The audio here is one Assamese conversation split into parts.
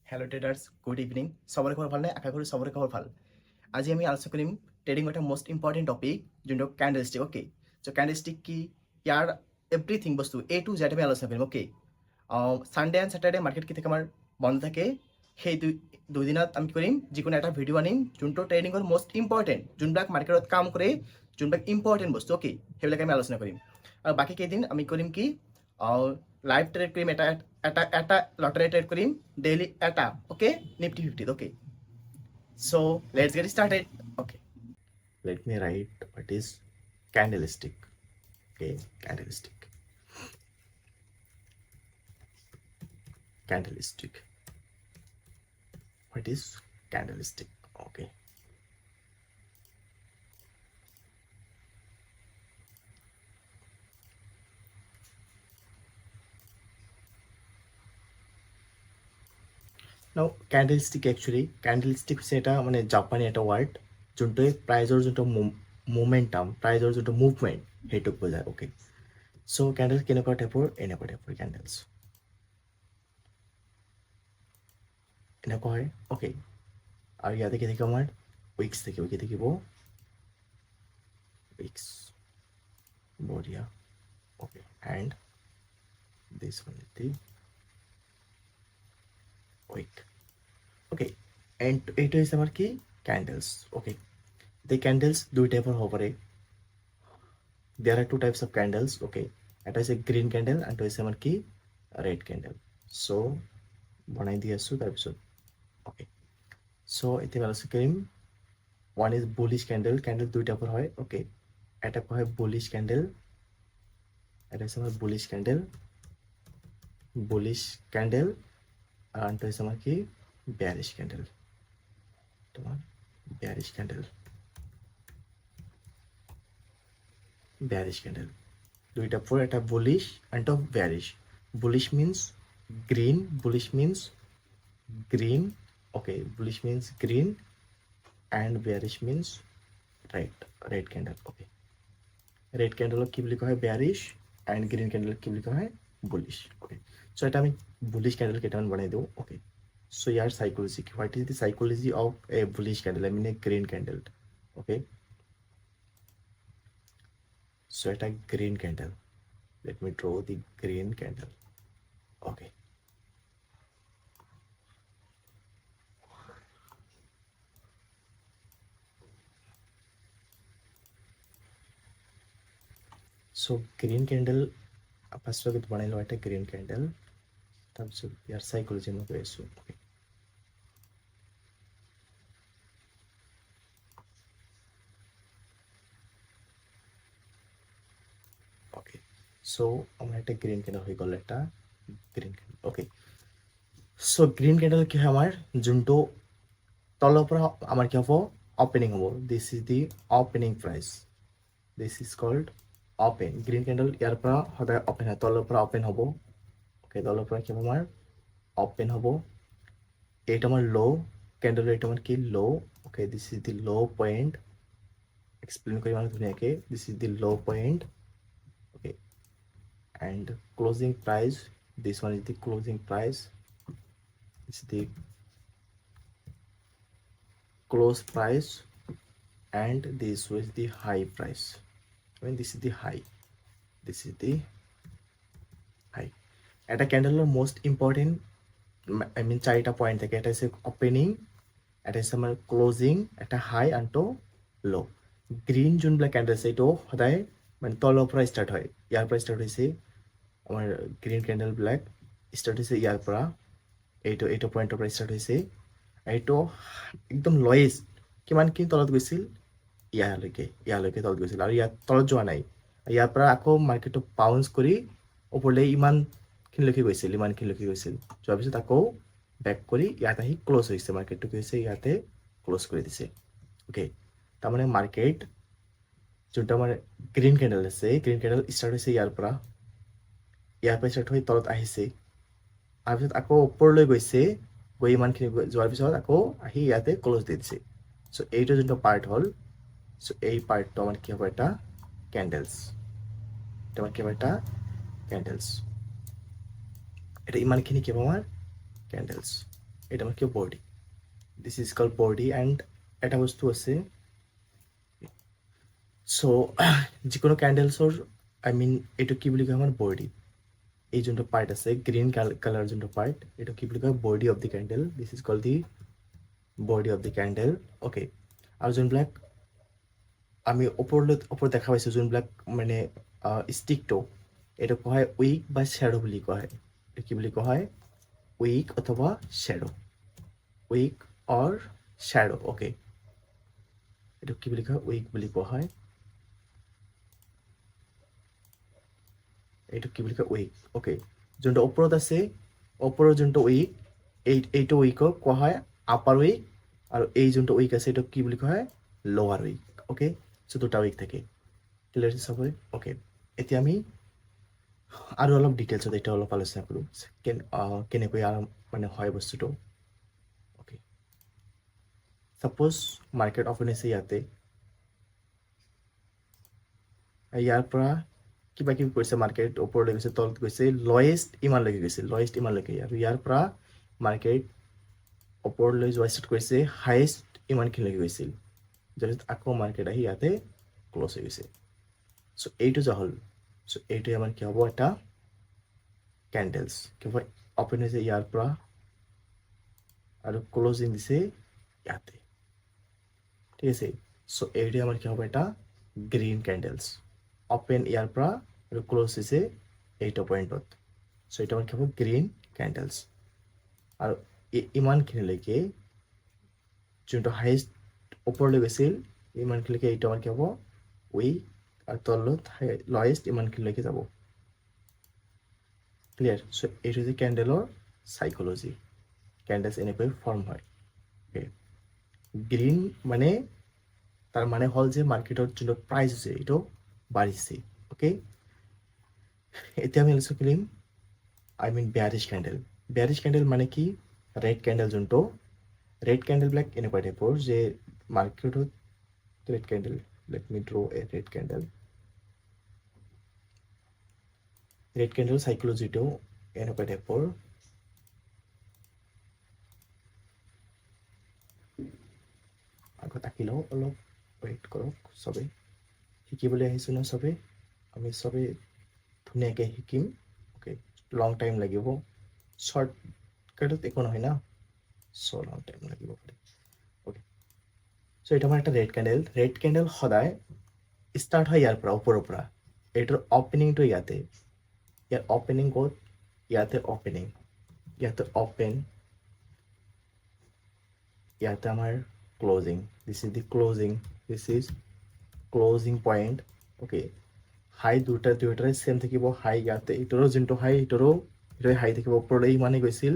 হেল্ল' ট্ৰেডাৰ্ছ গুড ইভিনিং চবৰে খবৰ ভালনে আশা কৰোঁ চবৰে খবৰ ভাল আজি আমি আলোচনা কৰিম ট্ৰেডিং এটা মষ্ট ইম্পৰ্টেণ্ট টপিক যোনটো ক্যান্ডেলষ্টিক অ'কে চ' ক্যান্ডেলষ্টিক কি ইয়াৰ এভৰিথিং বস্তু এ টু জেড আমি আলোচনা কৰিম okay Sunday and Saturday market কি থাকে আমাৰ বন্ধ থাকে সেই দুদিনত আমি কি কৰিম যিকোনো এটা ভিডিঅ' আনিম যোনটো ট্ৰেডিঙৰ মষ্ট ইম্পৰ্টেণ্ট যোনবিলাক মাৰ্কেটত কাম কৰে যোনবিলাক ইম্পৰ্টেণ্ট বস্তু অ'কে সেইবিলাক আমি আলোচনা কৰিম আৰু বাকী কেইদিন আমি কৰিম কি লাইভ ট্ৰেড কৰিম এটা লটাৰী ট্ৰেড কৰিম ডেইলি এটা okay Nifty 50 okay so let's get started okay Let me write what is candlestick. Okay, candlestick. Candlestick. What is candlestick? Okay. Now candlestick actually candlestick হচ্ছে এটা মানে জাপানি একটা ওয়ার্ড যোনটো প্ৰাইজৰ যোনটো মোমেণ্টাম প্ৰাইজৰ যোনটো মুভমেণ্ট সেইটোক বুজায় অ'কে চ' কেণ্ডেল কেনেকুৱা টাইপৰ এনেকুৱা টাইপৰ কেণ্ডেলছ এনেকুৱা হয় অ'কে আৰু ইয়াতে কি থাকিব আমাৰ উইক্স থাকিব কি থাকিব উইক্স বঢ়িয়া okay and this one is the week okay and এইটো হৈছে আমাৰ কি ক্যান্ডেলছ ওকে the candles দুই টাইপৰ হ'ব পাৰে there are two types of candles okay এটা হৈছে গ্ৰীণ কেণ্ডেল আৰু হৈছে আমাৰ কি ৰেড কেণ্ডেল চ' বনাই দি আছোঁ তাৰপিছত অ'কে চ' এতিয়া আলোচনা কৰিম one is bullish candle candle দুই টাইপৰ হয় অ'কে এটা কোৱা হয় বুলিছ কেণ্ডেল এটা হৈছে আমাৰ বুলিছ কেণ্ডেল আৰু আনটো হৈছে আমাৰ কি বেয়াৰিছ কেণ্ডেল তোমাৰ bearish candle দুইটা পর এটা bullish and of bearish bullish means green okay bullish means green and bearish means red candle okay red candle কি বুলি কোৱা হয় bearish and green candle কি বুলি কোৱা হয় bullish okay so এটা আমি bullish candle কেইটামান বনাই দিওঁ okay so your psychology what is the psychology of a bullish candle I mean a green candle okay so at a green candle let me draw the green candle okay so green candle first of all বনাই লওঁ এটা green candle তাৰপিছত ইয়াৰ psychology মই কৈ আছোঁ okay okay so আমাৰ এটা green candle হৈ গ'ল এটা green candle okay so green candle কি হয় আমাৰ যোনটো তলৰ পৰা আমাৰ কি হ'ব opening হ'ব this is the opening price this is called open green candle ইয়াৰ পৰা সদায় open হয় তলৰ পৰা open হ'ব okay তলৰ পৰা কি হ'ব আমাৰ open হ'ব এইটো আমাৰ low candle এইটো আমাৰ কি low okay this is the low point explain কৰি মানে ধুনীয়াকৈ this is the low point okay and closing price this one is the closing price this is the close price and this was the high price I mean this is the high এটা ক্যান্ডেলৰ most important I mean চাৰিটা পইণ্ট থাকে এটা হৈছে opening এটা হৈছে আমাৰ closing এটা high and low গ্ৰীণ যোনবিলাক ক্যান্ডেল আছে এইটো সদায় মানে তলৰ পৰা ষ্টাৰ্ট হয় ইয়াৰ পৰা ষ্টাৰ্ট হৈছে আমাৰ গ্ৰীণ ক্যান্ডেলবিলাক ষ্টাৰ্ট হৈছে ইয়াৰ পৰা এইটো পইণ্টৰ পৰা ষ্টাৰ্ট হৈছে এইটো একদম লয়েষ্ট কিমানখিনি তলত গৈছিল ইয়ালৈকে তলত গৈছিল আৰু ইয়াত তলত যোৱা নাই ইয়াৰ পৰা আকৌ মাৰ্কেটটো বাউন্স কৰি ওপৰলৈ ইমানখিনিলৈকে গৈছিল যোৱাৰ পিছত আকৌ বেক কৰি ইয়াত আহি ক্ল'জ হৈছে মাৰ্কেটটো কি হৈছে ইয়াতে ক্ল'জ কৰি দিছে অ'কে তাৰমানে মাৰ্কেট যোনটো আমাৰ গ্ৰীণ কেণ্ডেল আছে গ্ৰীণ কেণ্ডেল ষ্টাৰ্ট হৈছে ইয়াৰ পৰা ষ্টাৰ্ট হৈ তলত আহিছে তাৰপিছত আকৌ ওপৰলৈ গৈছে গৈ ইমানখিনি যোৱাৰ পিছত আকৌ আহি ইয়াতে ক্ল'জ দি দিছে চ' এইটো যোনটো পাৰ্ট হ'ল চ' এই পাৰ্টটো আমাৰ কি হ'ব এটা ক্যান্ডেলছ এটা ইমানখিনি কি হ'ব আমাৰ ক্যান্ডেলছ এটা আমার কি body, this is call body and এটা বস্তু আছে। চ' যিকোনো কেণ্ডেলছৰ এইটো কি বুলি কয় আমাৰ বডি, এই যোনটো পাৰ্ট আছে গ্ৰীণ কালাৰ যোনটো পাৰ্ট এইটো কি বুলি কয় body of the candle, this is call the body of the candle. Okay, আৰু যোনবিলাক আমি ওপৰত দেখা পাইছোঁ যোনবিলাক মানে ষ্টিকটো, এইটো কোৱা হয় উইক বা শ্বেডো বুলি কোৱা হয়। এইটো কি বুলি কোৱা হয় উইক অথবা শ্বেডো, উইক অৰ শ্বেডো। অ'কে, এইটো কি বুলি কয় উইক বুলি কোৱা হয়, এইটো কি বুলি কয় উইক। অ'কে, যোনটো ওপৰত আছে ওপৰৰ যোনটো উইক এইটো উইকক কোৱা হয় আপাৰ উইক, আৰু এই যোনটো উইক আছে এইটো কি বুলি কোৱা হয় লোৱাৰ উইক। অ'কে, চ' দুটা উইক থাকে, ক্লিয়াৰ হৈছে চবৰে? অ'কে, এতিয়া আমি আৰু অলপ ডিটেইলছত এতিয়া অলপ আলোচনা কৰোঁ কেনেকৈ মানে হয় বস্তুটো। অ'কে, ছাপ'জ মাৰ্কেট অপেন হৈছে ইয়াতে, ইয়াৰ পৰা কিবা কিবি কৰিছে, মাৰ্কেট ওপৰলৈ গৈছে, তলত গৈছে, লয়েষ্ট ইমানলৈকে গৈছে, লয়েষ্ট ইমানলৈকে, আৰু ইয়াৰ পৰা মাৰ্কেট ওপৰলৈ যোৱা ষ্টাৰ্ট কৰিছে, হায়েষ্ট ইমানখিনিলৈকে গৈছিল, তাৰপিছত আকৌ মাৰ্কেট আহি ইয়াতে ক্ল'জ হৈ গৈছে। চ' এইটো যে হ'ল, চ' এইটোৱে আমাৰ কি হ'ব এটা কেণ্ডেলছ, কি হ'ব অপেন হৈছে ইয়াৰ পৰা আৰু ক্ল'জিং দিছে ইয়াতে, ঠিক আছে। চ' এইটোৱে আমাৰ কি হ'ব এটা গ্ৰীণ কেণ্ডেলছ, অপেন ইয়াৰ পৰা আৰু ক্ল'জ হৈছে এইটো পইণ্টত, চ' এইটো আমাৰ কি হ'ব গ্ৰীণ কেণ্ডেলছ। আৰু ইমানখিনিলৈকে যোনটো হায়েষ্ট ওপৰলৈ গৈছিল ইমানখিনিলৈকে এইটো আমাৰ কি হ'ব উইক, আৰু তলত লয়েষ্ট ইমানখিনিলৈকে যাব, ক্লিয়াৰ? চ' এইটো হৈছে কেণ্ডেলৰ চাইক'লজি, কেণ্ডেলছ এনেকৈ ফৰ্ম হয়। গ্ৰীণ মানে তাৰ মানে হ'ল যে মাৰ্কেটত যোনটো প্ৰাইচ হৈছে এইটো বাঢ়িছে। অ'কে, এতিয়া আমি আলোচনা কৰিম বেয়াৰিছ কেণ্ডেল। বেয়াৰিছ কেণ্ডেল মানে কি, ৰেড কেণ্ডেল যোনটো, ৰেড কেণ্ডেলবিলাক এনেকুৱা টাইপৰ যে মাৰ্কেটত red candle, let me draw a red candle. Red candle চাইক'লজিটো এনেকুৱা টাইপৰ, আগত আঁকি লওঁ, অলপ ৱেইট কৰক, চবেই শিকিবলৈ আহিছোঁ ন, চবেই আমি চবেই ধুনীয়াকৈ শিকিম। অ'কে, লং টাইম লাগিব, শ্বৰ্টকাটত একো নহয় না, চ' লং টাইম লাগিব পাৰে। অ'কে, চ' এইটো আমাৰ এটা ৰেড কেণ্ডেল। ৰেড কেণ্ডেল সদায় ষ্টাৰ্ট হয় ইয়াৰ পৰা, ওপৰৰ পৰা, এইটোৰ অপেনিংটো ইয়াতে, ইয়াৰ অপেনিং ক'ত, ইয়াতে অপেনিং, ইয়াতে অপেন, ইয়াতে আমাৰ closing, this is the closing, this is closing point. Okay, high দুয়োটাৰে ছেম থাকিব, হাই ইয়াতে, এইটোৰো যোনটো হাই এইটোৰো হাই থাকিব, ওপৰলৈ ইমানেই গৈছিল,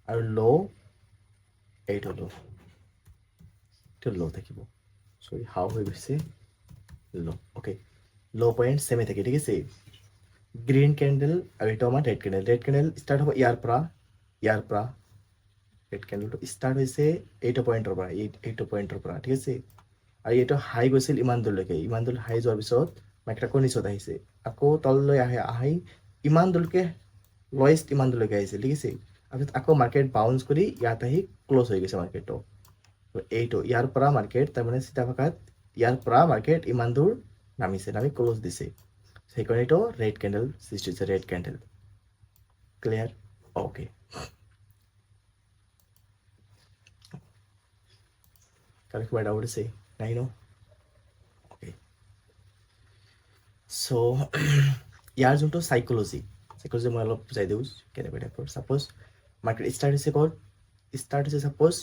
আৰু ল' এইটো ল', এইটো ল' থাকিব, চৰি হাও হৈ গৈছে ল'। অ'কে, ল' পইণ্ট ছেমে থাকে, ঠিক আছে। গ্ৰীণ কেণ্ডেল আৰু এইটো আমাৰ red candle. Red candle start হ'ব ইয়াৰ পৰা, ইয়াৰ পৰা ৰেড কেণ্ডেলটো ষ্টাৰ্ট হৈছে এইটো পইণ্টৰ পৰা, এইটো পইণ্টৰ পৰা, ঠিক আছে। আৰু এইটো হাই গৈছিল ইমান দূৰলৈকে, ইমান দূৰ হাই যোৱাৰ পিছত মাৰ্কেট আকৌ নিচত আহিছে, আকৌ তললৈ আহি ইমান দূৰলৈকে লয়েষ্ট ইমান দূৰলৈকে আহিছিল, ঠিক আছে। তাৰপিছত আকৌ মাৰ্কেট বাউন্স কৰি ইয়াত আহি ক্ল'জ হৈ গৈছে মাৰ্কেটটো। এইটো ইয়াৰ পৰা মাৰ্কেট, তাৰমানে চিধা ভাষাত ইয়াৰ পৰা মাৰ্কেট ইমান দূৰ নামিছে, নামি ক্ল'জ দিছে, সেইকাৰণে এইটো ৰেড কেণ্ডেল সৃষ্টি হৈছে, ৰেড কেণ্ডেল, ক্লিয়াৰ? অ'কে, কালি কিবা ডাউট আছে? নাই ন? অ'কে, চ' ইয়াৰ যোনটো চাইক'লজি মই অলপ বুজাই দিওঁ কেনেকুৱা টাইপৰ। ছাপ'জ মাৰ্কেট ষ্টাৰ্ট হৈছে ক'ত, ষ্টাৰ্ট হৈছে ছাপ'জ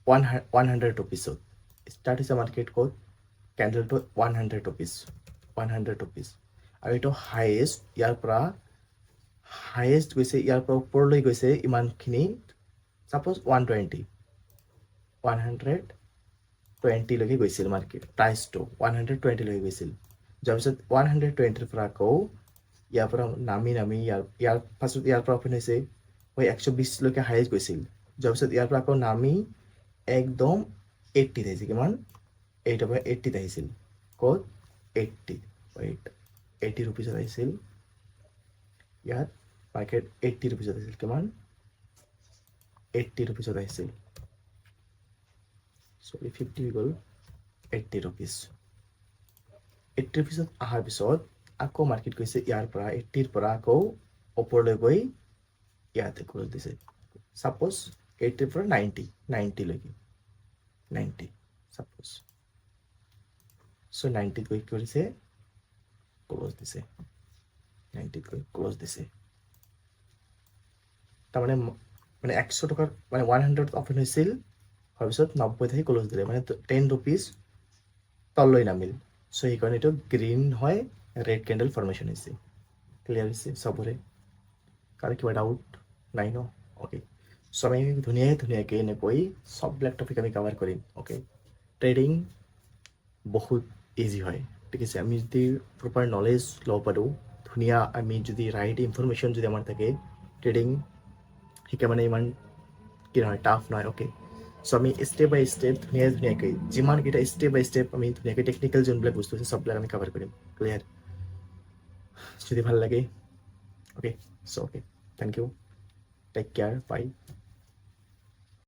100 ৰুপিছত ষ্টাৰ্ট হৈছে মাৰ্কেট ক'ত, কেণ্ডেলটো 100 ৰুপিজ, 100 ৰুপিজ, আৰু এইটো হায়েষ্ট, ইয়াৰ পৰা হায়েষ্ট গৈছে, ইয়াৰ পৰা ওপৰলৈ গৈছে ইমানখিনি, ছাপ'জ 120লৈকে গৈছিল মাৰ্কেট, প্ৰাইচটো 120লৈকে গৈছিল, যোৱাৰ পিছত 120ৰ পৰা আকৌ ইয়াৰ পৰা নামি ইয়াৰ পাছত ইয়াৰ পৰা অপেন হৈছে 120লৈকে হায়েষ্ট গৈছিল, যোৱাৰ পিছত ইয়াৰ পৰা আকৌ নামি একদম 80ত আহিছে, কিমান 80ৰ পৰা 80ত আহিছিল, ক'ত 80 ৰুপিজত আহিছিল, ইয়াত মাৰ্কেট 80 ৰুপিজত আহিছিল, কিমান 80 ৰুপিছত আহিছিল চৰি 50 হৈ গ'ল 80 ৰুপিজ 80 ৰুপিজত অহাৰ পিছত আকৌ মাৰ্কেট গৈছে ইয়াৰ পৰা 80ৰ পৰা আকৌ ওপৰলৈ গৈ ইয়াতে ক্ল'জ দিছে ছাপ'জ 80ৰ পৰা 90 লৈকে 90 ছাপ'জ চ' 90ত গৈ কি কৰিছে ক্ল'জ দিছে 90ত গৈ ক্ল'জ দিছে তাৰমানে মানে 100 টকাৰ মানে 100 অপেন হৈছিল হোৱাৰ পিছত 90 আহি ক্ল'জ দিলে মানে 10 ৰুপিজ তললৈ নামিল চ' সেইকাৰণে এইটো গ্ৰীণ হয় ৰেড কেণ্ডেল ফৰ্মেশ্যন হৈছে ক্লিয়াৰ হৈছে চবৰে কাৰো কিবা ডাউট নাই ন অ'কে চ' আমি ধুনীয়াকৈ এনেকৈ চববিলাক টপিক আমি কভাৰ কৰিম অ'কে ট্ৰেডিং বহুত ইজি হয় ঠিক আছে আমি যদি প্ৰপাৰ নলেজ ল'ব পাৰোঁ ধুনীয়া আমি যদি ৰাইট ইনফৰমেশ্যন যদি আমাৰ থাকে ট্ৰেডিং শিকা মানে ইমান কি নহয় টাফ নহয় অ'কে চ' আমি ষ্টেপ বাই ষ্টেপ ধুনীয়াকৈ যিমানকেইটা ষ্টেপ বাই ষ্টেপ আমি ধুনীয়াকৈ টেকনিকেল যোনবিলাক বস্তু আছে চববিলাক আমি কভাৰ কৰিম ক্লিয়াৰ যদি ভাল লাগে okay so' okay thank you take care by